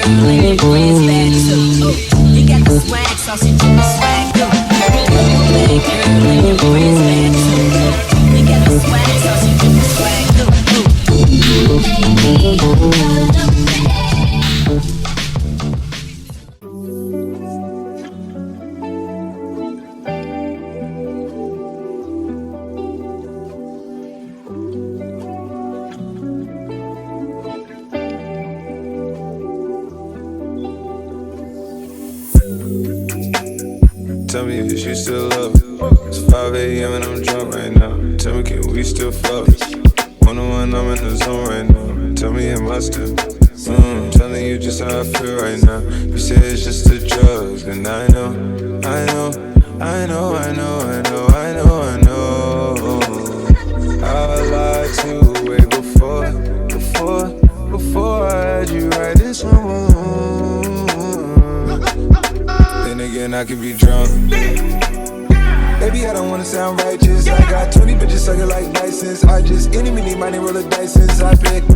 girl and your friends bad too. You got the swag, so she do the swag too. Bad girl and your friends bad too. You got the swag, so she do the swag too. Tell me if you still love it. It's 5 a.m. and I'm drunk right now. Tell me, can we still fuck? 101, I'm in the zone right now. Tell me, am I still? Telling you just how I feel right now. You say it's just the drugs, and I know. I lied to you way before I had you right this moment. Then again, I could be drunk. Baby, I don't wanna sound righteous. I got 20 bitches sucking like license. I just any money roll a dice since I picked.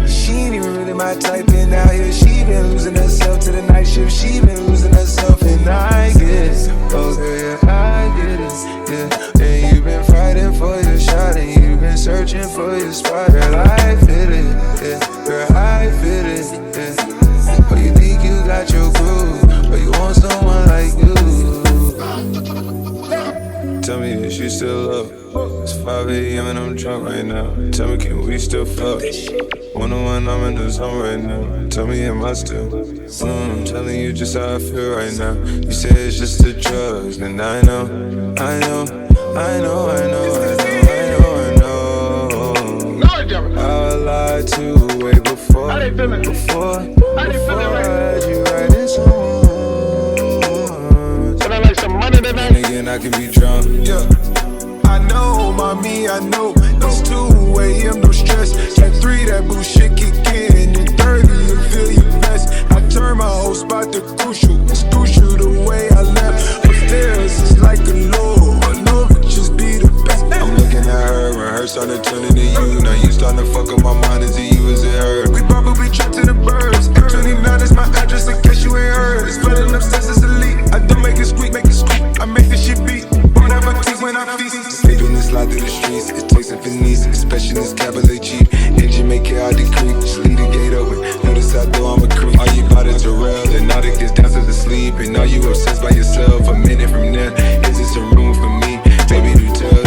She ain't even really my type, and out here she been losing herself to the night shift. She been losing herself, and I get it. Oh yeah, I get it. Yeah, and you been fighting for your shot, and you been searching for your spot. Girl, I feel it. Yeah, girl, I feel it. Yeah. Oh, you think you got your groove, but you want someone like you. Tell me if you still love it. It's 5 a.m. and I'm drunk right now. Tell me, can we still fuck? 101, I'm in the zone right now. Tell me, am I still? Telling you just how I feel right now. You say it's just the drugs, and I know. I lied to you way before I had you right this moment. And again, I can be drunk. Yeah, I know, mommy, I know. It's 2 a.m., no stress. At 3, that bullshit kick in. And 30, you feel your best. I turn my whole spot to crucial. It's crucial the way I left. Upstairs, it's like a law. I know it just be the best. I'm looking at her, and her started turning to you. Now you starting to fuck up my mind. Is it you, is it her? We probably trapped to the birds. At 29 is my address, in case you ain't heard. It's flooding upstairs, it's elite. I don't make it squeak, I make this shit beat. Whenever I tease when I feast. Sleeping and slide through the streets. It takes a finesse, especially this cabaret cheap. Engine make it out the creek. Just leave the gate open. Notice I know I'm a creep. Are you about it to rail? And now that gets down to the sleep. And are you obsessed by yourself? A minute from there, is this a room for me? Baby, do tell.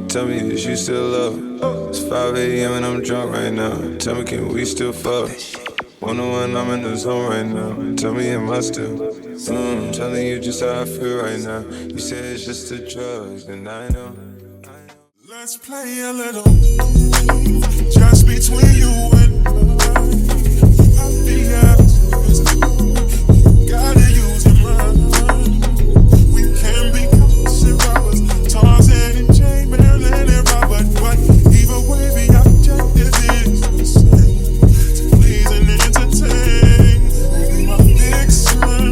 Tell me if you still love it. It's 5 a.m. and I'm drunk right now. Tell me, can we still fuck? 101, I'm in the zone right now. Tell me, am I still? Telling you just how I feel right now. You say it's just the drugs, and I know. Let's play a little just between you and I. I'll be gotta use your mind. We can be cops and robbers, Tarzan and Jane, Marilyn and Robert. But either way, the objective is the same: to please and entertain. Baby, my vixen,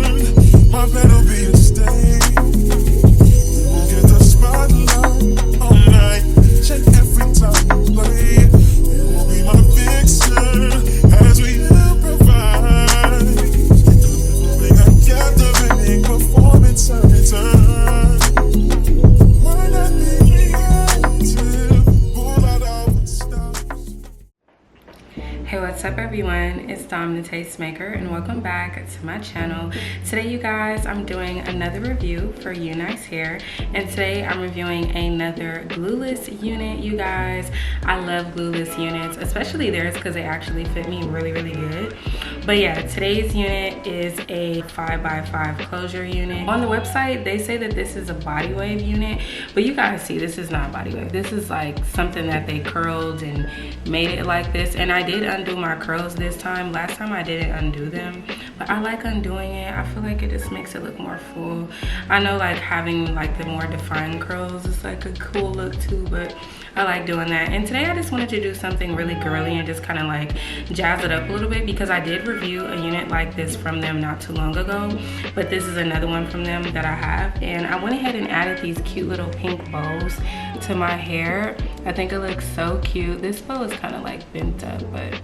my better be a stain. We will get the spotlight all night. Check every time we play. You will be my vixen as we improvise. Delivering a captivating performance every time. Why not be reactive? Pull out all the stops. Hey, what's up everyone? It's Dom the Tastemaker and welcome back to my channel. Today you guys, I'm doing another review for UNICE here, and today I'm reviewing another glueless unit. You guys, I love glueless units, especially theirs because they actually fit me really good. But yeah, today's unit is a 5x5 closure unit. On the website they say that this is a body wave unit, but you guys see this is not body wave. This is like something that they curled and made it like this, and I did undo my curls this time. Last time I didn't undo them, but I like undoing it. I feel like it just makes it look more full. I know like having like the more defined curls is like a cool look too, but I like doing that. And today I just wanted to do something really girly and just kind of like jazz it up a little bit, because I did review a unit like this from them not too long ago, but this is another one from them that I have. And I went ahead and added these cute little pink bows to my hair. I think it looks so cute. This bow is kind of like bent up, but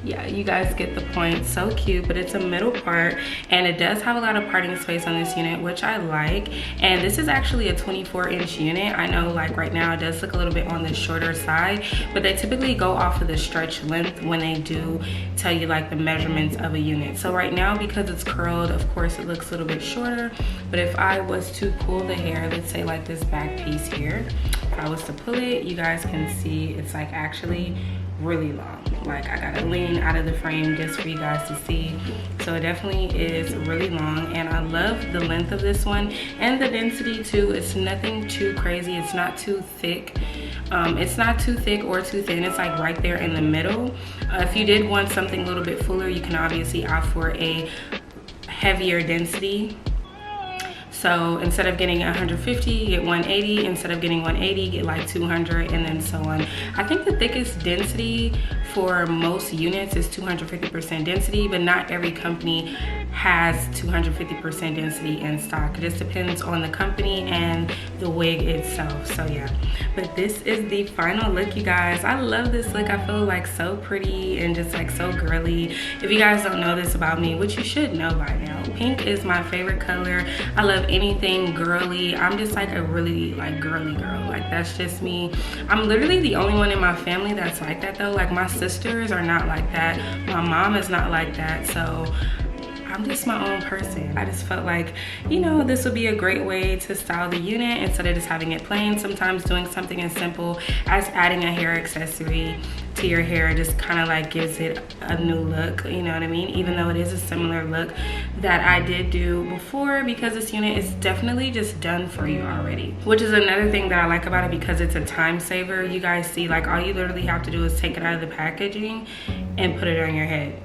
yeah, you guys get the point. So cute, but it's a middle part, and it does have a lot of parting space on this unit, which I like. And this is actually a 24-inch unit. I know like right now it does look a little bit on the shorter side, but they typically go off of the stretch length when they do tell you like the measurements of a unit. So right now, because it's curled, of course it looks a little bit shorter, but if I was to pull the hair, let's say like this back piece here, if I was to pull it, you guys can see it's like actually really long. Like I gotta lean out of the frame just for you guys to see. So it definitely is really long, and I love the length of this one and the density too. It's nothing too crazy. It's not too thick. It's not too thick or too thin. It's like right there in the middle. If you did want something a little bit fuller, you can obviously opt for a heavier density. So instead of getting 150, get 180. Instead of getting 180, get like 200, and then so on. I think the thickest density for most units is 250% density, but not every company has 250% density in stock. It just depends on the company and the wig itself. So yeah, but this is the final look, you guys. I love this look. I feel like so pretty and just like so girly. If you guys don't know this about me, which you should know by now, pink is my favorite color. I love anything girly. I'm just like a really like girly girl. Like that's just me. I'm literally the only one in my family that's like that though. Like my sisters are not like that. My mom is not like that. So I'm just my own person. I just felt like, you know, this would be a great way to style the unit instead of just having it plain. Sometimes doing something as simple as adding a hair accessory to your hair just kind of like gives it a new look, you know what I mean? Even though it is a similar look that I did do before, because this unit is definitely just done for you already, which is another thing that I like about it, because it's a time saver. You guys see, like all you literally have to do is take it out of the packaging and put it on your head.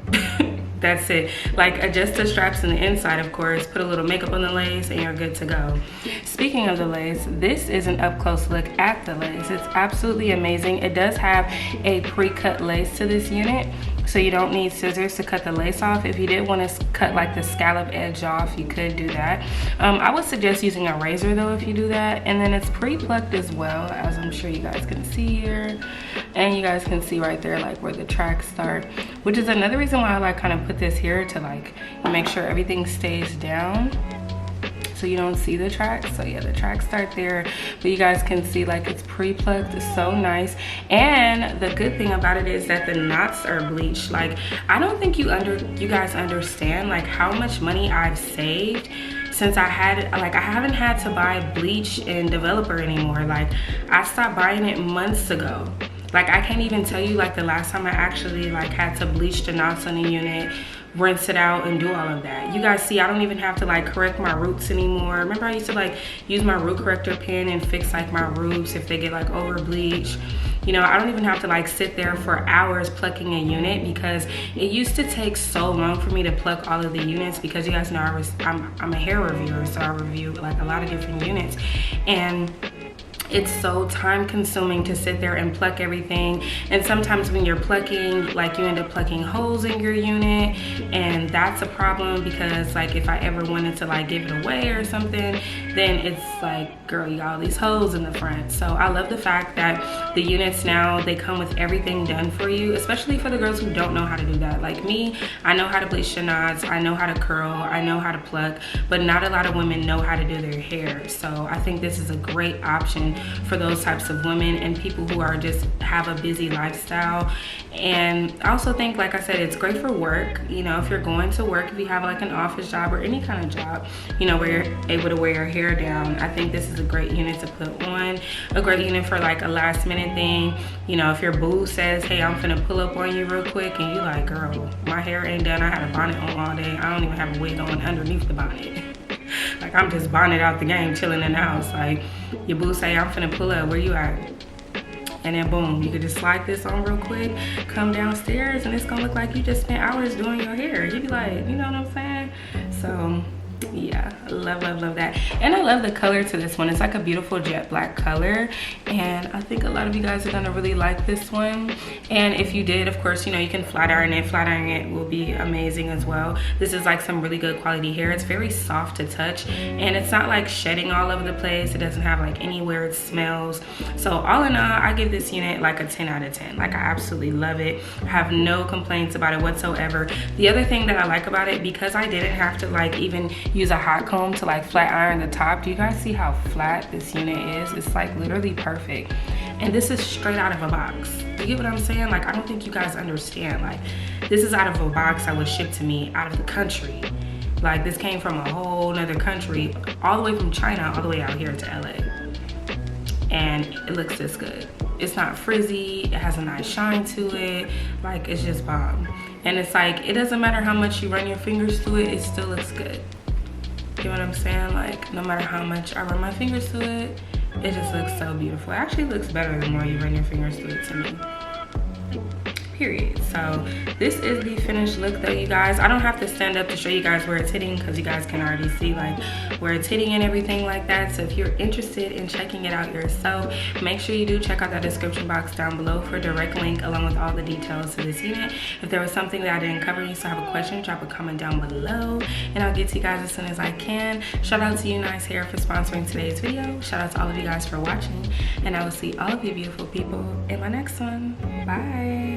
That's it. Like adjust the straps in the inside, of course, put a little makeup on the lace, and you're good to go. Speaking of the lace, this is an up close look at the lace. It's absolutely amazing. It does have a pre-cut lace to this unit, so you don't need scissors to cut the lace off. If you did want to cut like the scallop edge off, you could do that. I would suggest using a razor though if you do that. And then it's pre-plucked as well, as I'm sure you guys can see here. And you guys can see right there like where the tracks start, which is another reason why I like kind of put this here to like make sure everything stays down so you don't see the tracks. So yeah, the tracks start there, but you guys can see like it's pre-plucked. It's so nice. And the good thing about it is that the knots are bleached. Like I don't think you guys understand like how much money I've saved since I haven't had to buy bleach and developer anymore. Like I stopped buying it months ago. Like I can't even tell you like the last time I actually like had to bleach the knots on the unit, rinse it out, and do all of that. You guys see, I don't even have to like correct my roots anymore. Remember I used to like use my root corrector pen and fix like my roots if they get like over bleached. You know, I don't even have to like sit there for hours plucking a unit, because it used to take so long for me to pluck all of the units, because you guys know I'm a hair reviewer, so I review like a lot of different units, and it's so time consuming to sit there and pluck everything. And sometimes when you're plucking, like you end up plucking holes in your unit, and that's a problem, because like if I ever wanted to like give it away or something, then it's like, girl, you got all these holes in the front. So I love the fact that the units now, they come with everything done for you, especially for the girls who don't know how to do that. Like me, I know how to bleach the knots, I know how to curl, I know how to pluck, but not a lot of women know how to do their hair. So I think this is a great option for those types of women and people who are just have a busy lifestyle. And I also think, like I said, it's great for work. You know, if you're going to work, if you have like an office job or any kind of job, you know, where you're able to wear your hair down, I think this is a great unit to put on. A great unit for like a last minute thing. You know, if your boo says, hey, I'm finna pull up on you real quick, and you like, girl, my hair ain't done, I had a bonnet on all day, I don't even have a wig on underneath the bonnet. Like I'm just bonnet out the game, chilling in the house. Like your boo say, I'm finna pull up, where you at? And then boom, you could just slide this on real quick, come downstairs, and it's gonna look like you just spent hours doing your hair. You'd be like, you know what I'm saying? So Yeah, love that. And I love the color to this one. It's like a beautiful jet black color, and I think a lot of you guys are gonna really like this one. And if you did, of course, you know, you can flat iron it. Flat ironing it will be amazing as well. This is like some really good quality hair. It's very soft to touch, and it's not like shedding all over the place. It doesn't have like any weird smells. So all in all, I give this unit like a 10 out of 10. Like, I absolutely love it. I have no complaints about it whatsoever. The other thing that I like about it, because I didn't have to like even use a hot comb to like flat iron the top. Do you guys see how flat this unit is? It's like literally perfect. And this is straight out of a box. You get what I'm saying? Like, I don't think you guys understand. Like, this is out of a box that was shipped to me out of the country. Like, this came from a whole nother country, all the way from China, all the way out here to LA. And it looks this good. It's not frizzy, it has a nice shine to it. Like, it's just bomb. And it's like, it doesn't matter how much you run your fingers through it, it still looks good. You know what I'm saying? Like, no matter how much I run my fingers through it, it just looks so beautiful. It actually looks better the more you run your fingers through it to me. Period. So this is the finished look though, you guys. I don't have to stand up to show you guys where it's hitting, because you guys can already see like where it's hitting and everything like that. So if you're interested in checking it out yourself, make sure you do check out that description box down below for a direct link along with all the details to this unit. If there was something that I didn't cover, you still have a question, drop a comment down below and I'll get to you guys as soon as I can. Shout out to UNICE Hair for sponsoring today's video. Shout out to all of you guys for watching, and I will see all of you beautiful people in my next one. Bye.